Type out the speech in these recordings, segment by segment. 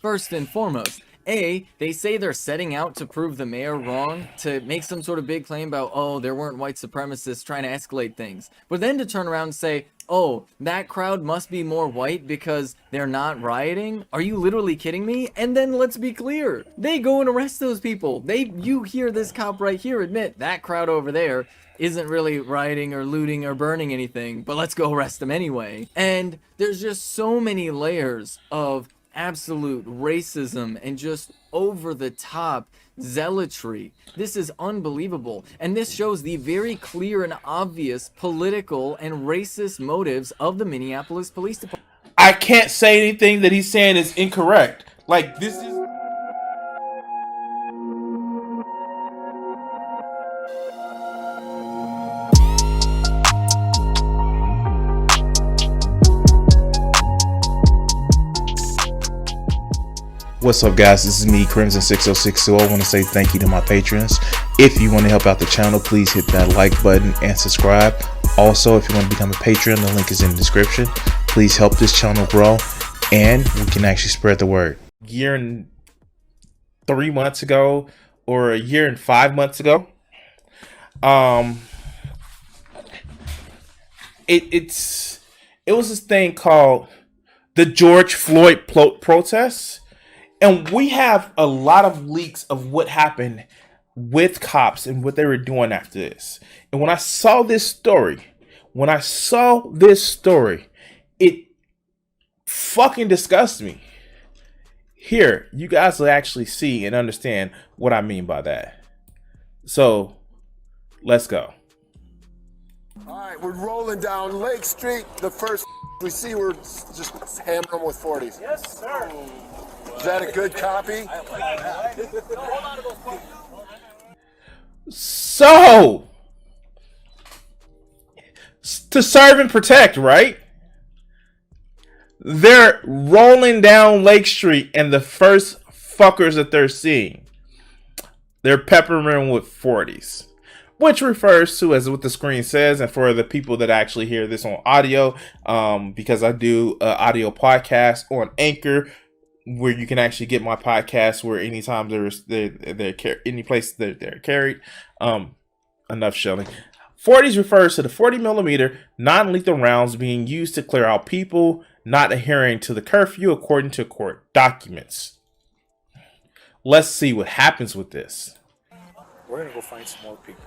First and foremost, they say they're setting out to prove the mayor wrong, to make some sort of big claim about, oh, there weren't white supremacists trying to escalate things. But then to turn around and say, oh, that crowd must be more white because they're not rioting? Are you literally kidding me? And then let's be clear, they go and arrest those people. You hear this cop right here admit that crowd over there isn't really rioting or looting or burning anything, but let's go arrest them anyway. And there's just so many layers of absolute racism and just over the top zealotry. This is unbelievable, and this shows the very clear and obvious political and racist motives of the Minneapolis Police Department. I can't say anything that he's saying is incorrect. Like, this is... What's up, guys? This is me, Crimson6062. I want to say thank you to my patrons. If you want to help out the channel, please hit that like button and subscribe. Also, if you want to become a patron, the link is in the description. Please help this channel grow, and we can actually spread the word. A year and 3 months ago, or a year and 5 months ago, it was this thing called the George Floyd protests. And we have a lot of leaks of what happened with cops and what they were doing after this. And when I saw this story, it fucking disgusted me. Here, you guys will actually see and understand what I mean by that. So, let's go. All right, we're rolling down Lake Street. The first we see, we're just hammering them with 40s. Yes, sir. Is that a good copy? So, to serve and protect, right? They're rolling down Lake Street, and the first fuckers that they're seeing, they're peppering with 40s. Which refers to, as what the screen says, and for the people that actually hear this on audio, because I do an audio podcast on Anchor, where you can actually get my podcast where anytime they're any place that they're carried. Enough shelling. 40s refers to the 40 millimeter non-lethal rounds being used to clear out people not adhering to the curfew according to court documents. Let's see what happens with this. We're gonna go find some more people.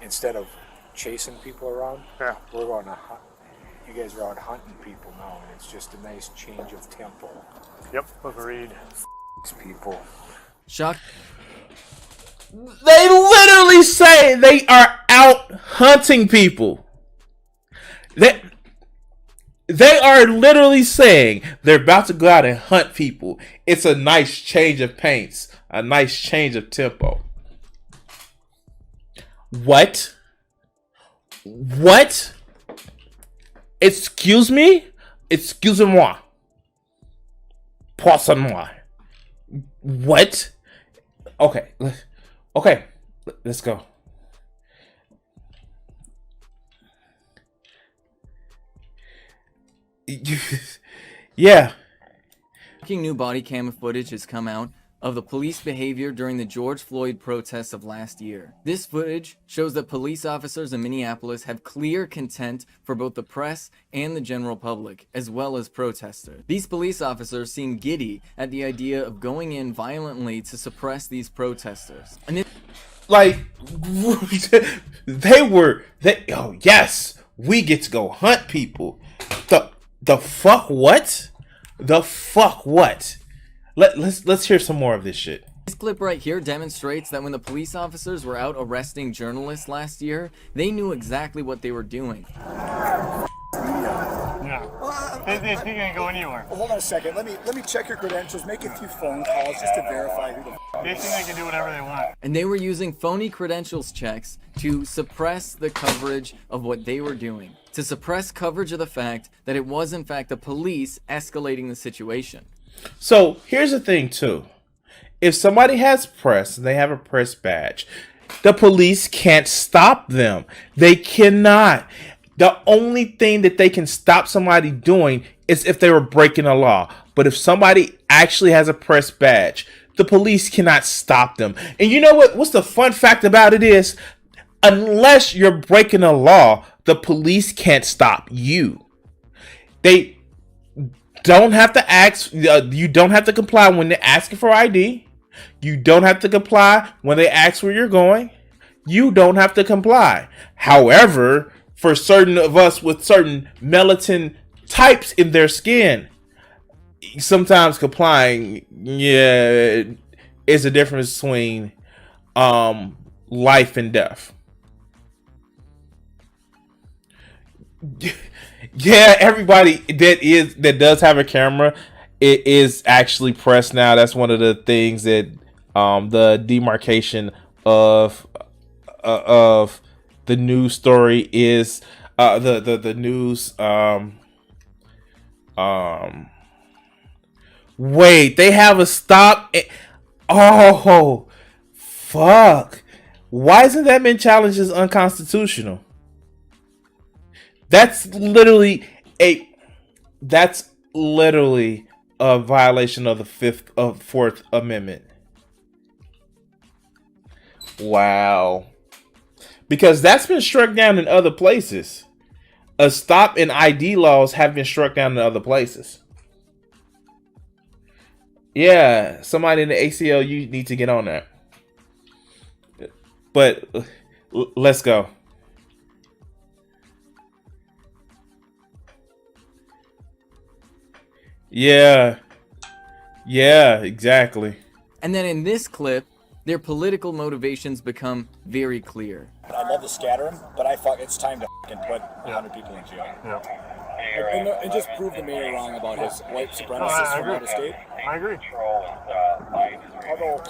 Instead of chasing people around, we're going to hunt. You guys are out hunting people now, and it's just a nice change of tempo. Yep, agreed. It's people. Shock. They literally say they are out hunting people. They are literally saying they're about to go out and hunt people. It's a nice change of pace, a nice change of tempo. What? What? Excuse me? Excusez-moi. Pardonnez-moi. What? Okay. Okay. Let's go. Yeah. New body cam footage has come out of the police behavior during the George Floyd protests of last year. This footage shows that police officers in Minneapolis have clear contempt for both the press and the general public, as well as protesters. These police officers seem giddy at the idea of going in violently to suppress these protesters. And like, oh yes, we get to go hunt people. The fuck what? The fuck what? Let's hear some more of this shit. This clip right here demonstrates that when the police officers were out arresting journalists last year, they knew exactly what they were doing. Yeah. They can't go anywhere. Well, hold on a second. Let me check your credentials. Make a few phone calls just to verify who the. They think they can do whatever they want. And they were using phony credentials checks to suppress the coverage of what they were doing. To suppress coverage of the fact that it was in fact the police escalating the situation. So here's the thing too. If somebody has press, they have a press badge, the police can't stop them. They cannot. The only thing that they can stop somebody doing is if they were breaking a law. But if somebody actually has a press badge, the police cannot stop them. And you know what? What's the fun fact about it is, unless you're breaking a law, the police can't stop you. They don't have to ask. You don't have to comply when they're asking for ID. You don't have to comply when they ask where you're going. You don't have to comply. However, for certain of us with certain melatonin types in their skin, sometimes complying, is a difference between life and death. Yeah, everybody that does have a camera, it is actually pressed now. That's one of the things that the demarcation of the news story is the news wait, they have a stop. Oh, fuck. Why isn't that been challenged as unconstitutional? That's literally a violation of the Fourth Amendment. Wow. Because that's been struck down in other places. A stop and ID laws have been struck down in other places. Yeah, somebody in the ACLU need to get on that. But let's go. Yeah, exactly. And then in this clip, their political motivations become very clear. I'd love to scatter them, but it's time to put 100 people in jail. Yeah. And just prove the mayor wrong about his white supremacists from out of state. I agree. Although,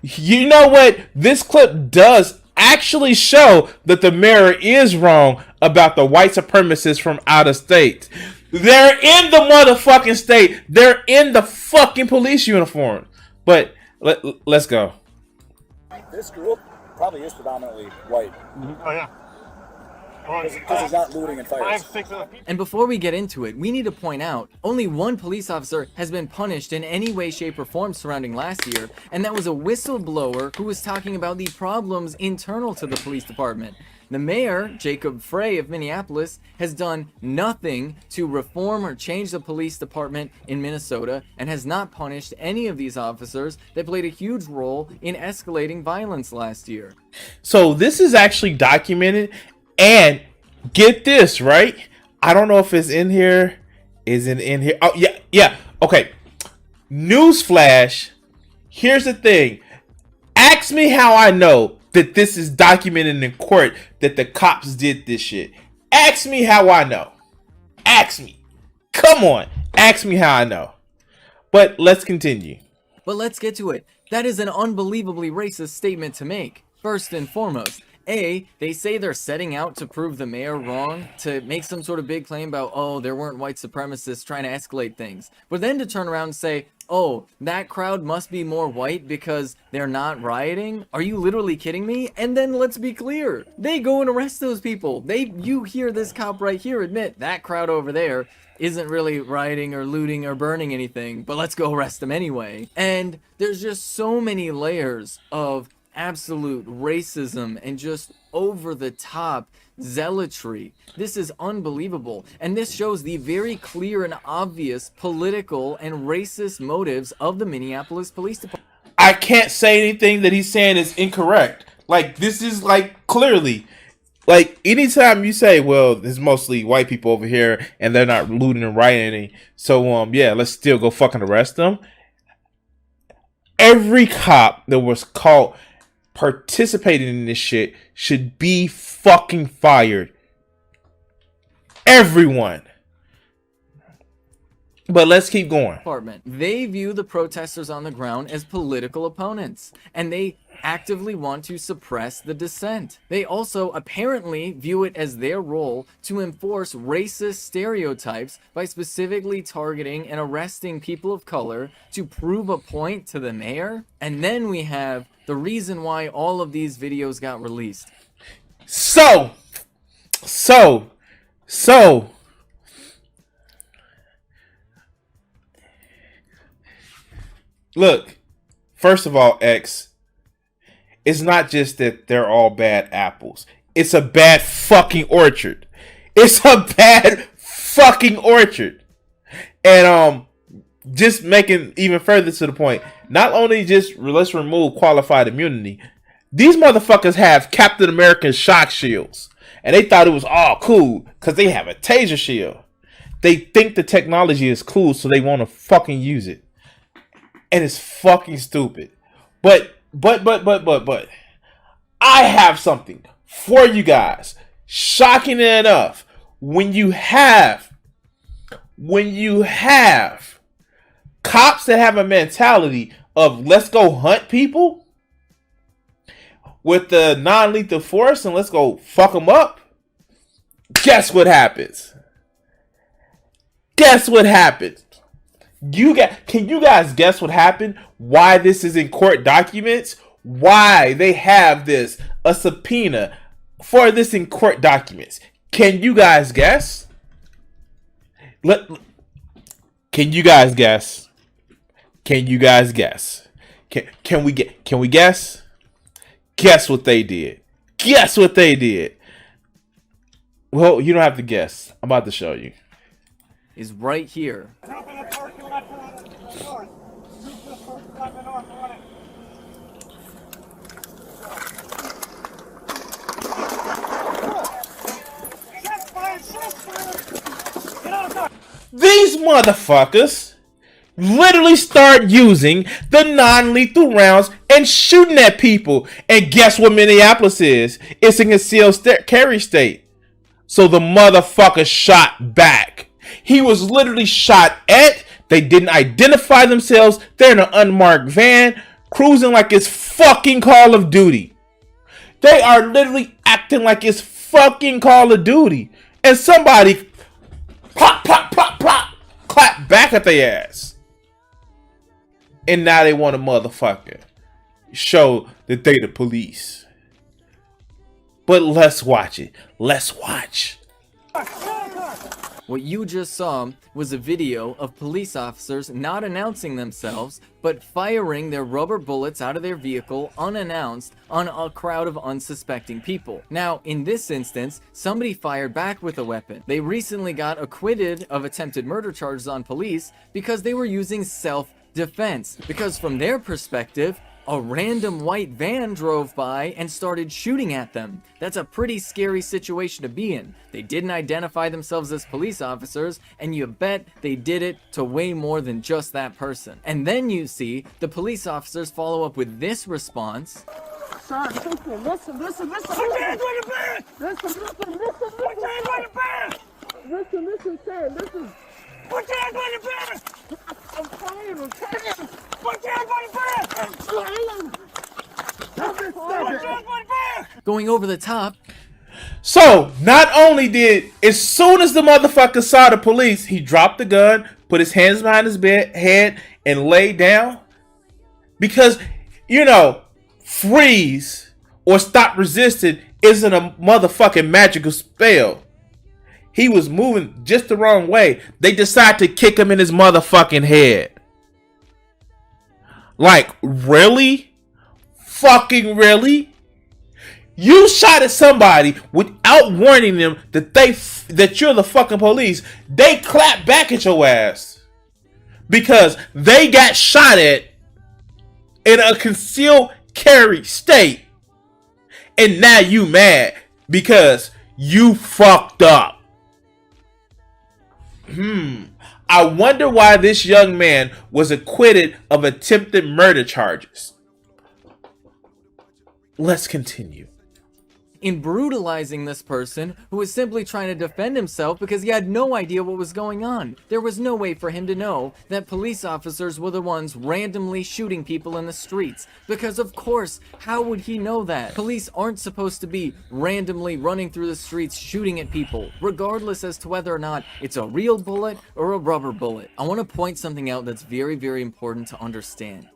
you know what? This clip does actually show that the mayor is wrong about the white supremacists from out of state. They're in the motherfucking state. They're in the fucking police uniform. But let's go. this group probably is predominantly white. Oh, yeah. Because he's not looting and fires. And before we get into it, we need to point out, only one police officer has been punished in any way, shape, or form surrounding last year, and that was a whistleblower who was talking about the problems internal to the police department. The mayor, Jacob Frey of Minneapolis, has done nothing to reform or change the police department in Minnesota and has not punished any of these officers that played a huge role in escalating violence last year. So this is actually documented. And get this, right? I don't know if it's in here. Is it in here? Oh, yeah. Okay. Newsflash. Here's the thing. Ask me how I know that this is documented in court that the cops did this shit. Ask me how I know. Ask me. Come on. Ask me how I know. But let's continue. But let's get to it. That is an unbelievably racist statement to make. First and foremost, A, they say they're setting out to prove the mayor wrong, to make some sort of big claim about, oh, there weren't white supremacists trying to escalate things. But then to turn around and say, oh, that crowd must be more white because they're not rioting? Are you literally kidding me? And then let's be clear, they go and arrest those people. You hear this cop right here admit that crowd over there isn't really rioting or looting or burning anything, but let's go arrest them anyway. And there's just so many layers of absolute racism and just over the top zealotry. This is unbelievable, and this shows the very clear and obvious political and racist motives of the Minneapolis Police Department. I can't say anything that he's saying is incorrect. Like, this is like clearly, like, anytime you say, well, there's mostly white people over here and they're not looting and rioting, so yeah, let's still go fucking arrest them. Every cop that was caught participating in this shit should be fucking fired. Everyone. But let's keep going. They view the protesters on the ground as political opponents, and they actively want to suppress the dissent. They also apparently view it as their role to enforce racist stereotypes by specifically targeting and arresting people of color to prove a point to the mayor. And then we have the reason why all of these videos got released. So Look, first of all, X, it's not just that they're all bad apples. It's a bad fucking orchard. It's a bad fucking orchard. And just making even further to the point, not only just let's remove qualified immunity, these motherfuckers have Captain American shock shields. And they thought it was all cool because they have a taser shield. They think the technology is cool, so they want to fucking use it. And it's fucking stupid. But I have something for you guys. Shocking enough, when you have cops that have a mentality of let's go hunt people with the non-lethal force and let's go fuck them up, guess what happens? Guess what happens? Can you guys guess what happened? Why this is in court documents? Why they have this, a subpoena for this in court documents? Can you guys guess? Can you guys guess? Can you guys guess? Can we guess? Guess what they did. Guess what they did. Well, you don't have to guess. I'm about to show you. Is right here. These motherfuckers literally start using the non-lethal rounds and shooting at people. And guess what Minneapolis is? It's a concealed carry state. So the motherfucker shot back. He was literally shot at. They didn't identify themselves. They're in an unmarked van, cruising like it's fucking Call of Duty. They are literally acting like it's fucking Call of Duty. And somebody plop, plop, plop, plop, clap back at their ass. And now they want a motherfucker show that they the police. But let's watch it. Let's watch. What you just saw was a video of police officers not announcing themselves, but firing their rubber bullets out of their vehicle unannounced on a crowd of unsuspecting people. Now, in this instance, somebody fired back with a weapon. They recently got acquitted of attempted murder charges on police because they were using self-defense. Because from their perspective, a random white van drove by and started shooting at them. That's a pretty scary situation to be in. They didn't identify themselves as police officers, and you bet they did it to way more than just that person. And then you see the police officers follow up with this response. Sir, listen. Put your hands on the bed! Listen. Put your hands on the bed! Listen, sir, listen. Put your hands on the bed! I'm trying. Put your hands on the bed! I'm trying. Put your hands on the bed! Going over the top. So, not only did, as soon as the motherfucker saw the police, he dropped the gun, put his hands behind his head, and laid down. Because, freeze or stop resisting isn't a motherfucking magical spell. He was moving just the wrong way. They decided to kick him in his motherfucking head. Like, really? Fucking really? You shot at somebody without warning them that you're the fucking police. They clap back at your ass because they got shot at in a concealed carry state. And now you mad because you fucked up. I wonder why this young man was acquitted of attempted murder charges. Let's continue. In brutalizing this person who was simply trying to defend himself because he had no idea what was going on. There was no way for him to know that police officers were the ones randomly shooting people in the streets. Because of course, how would he know that? Police aren't supposed to be randomly running through the streets shooting at people, regardless as to whether or not it's a real bullet or a rubber bullet. I want to point something out that's very, very important to understand.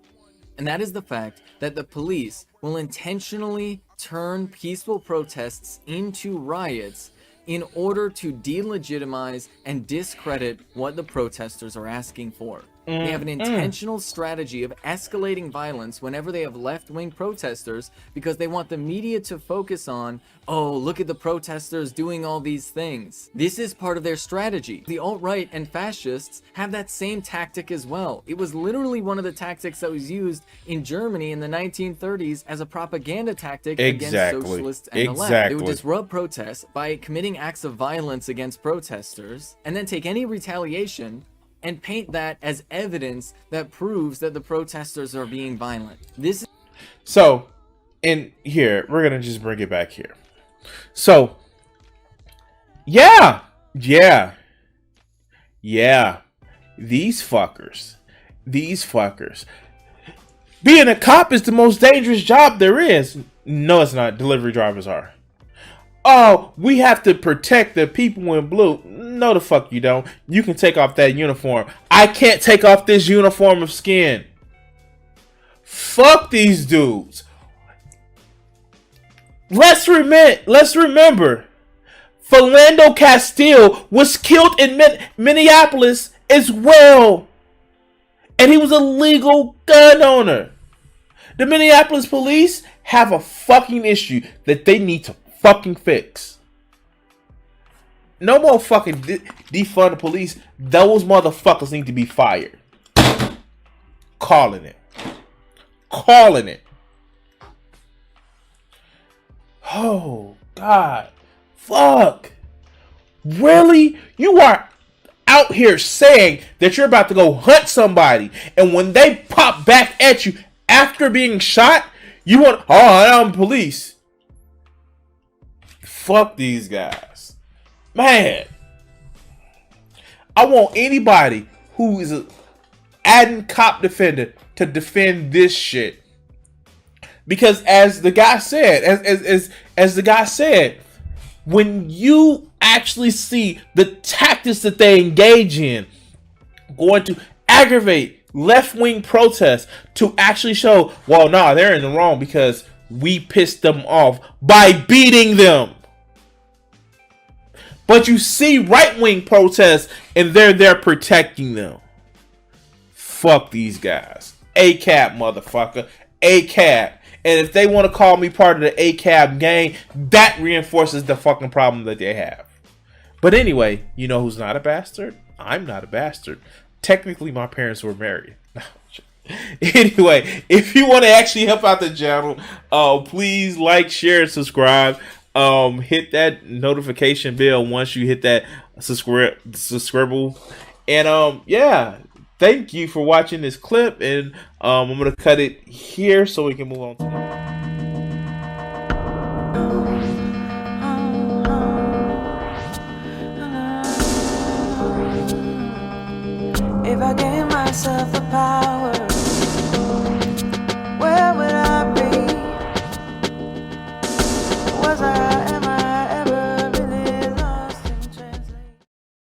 And that is the fact that the police will intentionally turn peaceful protests into riots in order to delegitimize and discredit what the protesters are asking for. They have an intentional strategy of escalating violence whenever they have left-wing protesters because they want the media to focus on, oh, look at the protesters doing all these things. This is part of their strategy. The alt-right and fascists have that same tactic as well. It was literally one of the tactics that was used in Germany in the 1930s as a propaganda tactic against socialists and the left. They would disrupt protests by committing acts of violence against protesters and then take any retaliation and paint that as evidence that proves that the protesters are being violent. This is so, and here, we're going to just bring it back here. So, yeah. These fuckers. Being a cop is the most dangerous job there is. No, it's not. Delivery drivers are. Oh, we have to protect the people in blue. No, the fuck you don't. You can take off that uniform. I can't take off this uniform of skin. Fuck these dudes. Let's remember, Philando Castile was killed in Minneapolis as well. And he was a legal gun owner. The Minneapolis police have a fucking issue that they need to fucking fix. No more fucking defund the police. Those motherfuckers need to be fired. Calling it. Oh, God. Fuck. Really? You are out here saying that you're about to go hunt somebody, and when they pop back at you after being shot, you want, oh, I'm police. Fuck these guys. Man. I want anybody who is an adding cop defender to defend this shit. Because as the guy said, as the guy said, when you actually see the tactics that they engage in going to aggravate left-wing protests to actually show, well, nah, they're in the wrong because we pissed them off by beating them. But you see right-wing protests and they're there protecting them. Fuck these guys. ACAB, motherfucker. ACAB. And if they want to call me part of the ACAB gang, that reinforces the fucking problem that they have. But anyway, you know who's not a bastard? I'm not a bastard. Technically, my parents were married. Anyway, if you want to actually help out the channel, please like, share, and subscribe. Hit that notification bell once you hit that subscribe. And yeah, thank you for watching this clip. And I'm gonna cut it here so we can move on to If I gave myself the power